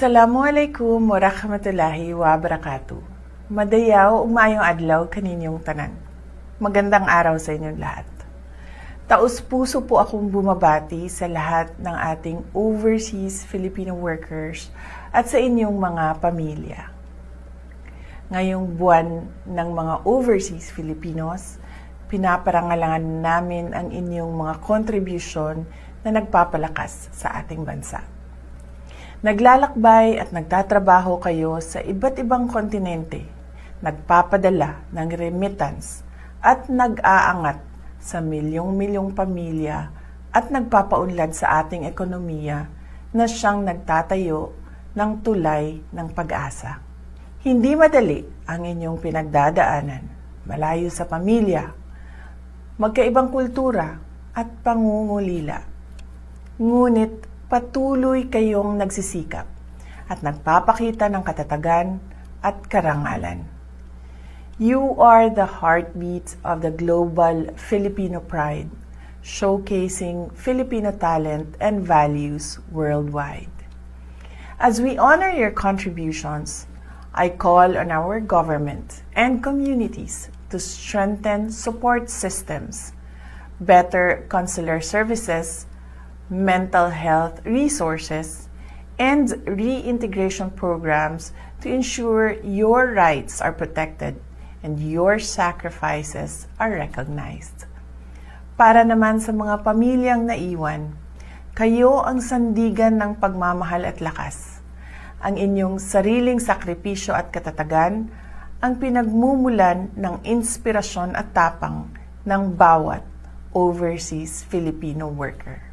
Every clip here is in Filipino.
Assalamualaikum warahmatullahi wabarakatuh. Madayaw ug maayong adlaw kaninyong tanan. Magandang araw sa inyong lahat. Taos-puso po akong bumabati sa lahat ng ating overseas Filipino workers at sa inyong mga pamilya. Ngayong buwan ng mga overseas Filipinos, pinaparangalangan namin ang inyong mga contribution na nagpapalakas sa ating bansa. Naglalakbay at nagtatrabaho kayo sa iba't ibang kontinente, nagpapadala ng remittance at nag-aangat sa milyong-milyong pamilya at nagpapaunlad sa ating ekonomiya na siyang nagtatayo ng tulay ng pag-asa. Hindi madali ang inyong pinagdadaanan, malayo sa pamilya, magkaibang kultura at pangungulila. Ngunit patuloy kayong nagsisikap at nagpapakita ng katatagan at karangalan. You are the heartbeat of the global Filipino pride, showcasing Filipino talent and values worldwide. As we honor your contributions, I call on our government and communities to strengthen support systems, better consular services, mental health resources, and reintegration programs to ensure your rights are protected and your sacrifices are recognized. Para naman sa mga pamilyang naiwan, kayo ang sandigan ng pagmamahal at lakas. Ang inyong sariling sakripisyo at katatagan ang pinagmumulan ng inspirasyon at tapang ng bawat overseas Filipino worker.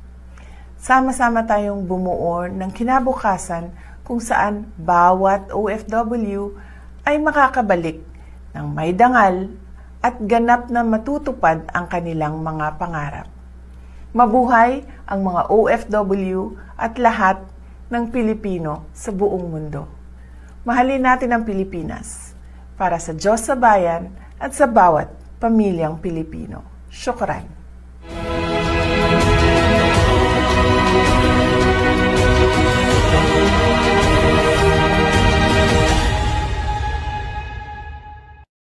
Sama-sama tayong bumuo ng kinabukasan kung saan bawat OFW ay makakabalik ng may dangal at ganap na matutupad ang kanilang mga pangarap. Mabuhay ang mga OFW at lahat ng Pilipino sa buong mundo. Mahalin natin ang Pilipinas para sa Diyos sa bayan at sa bawat pamilyang Pilipino. Syukran.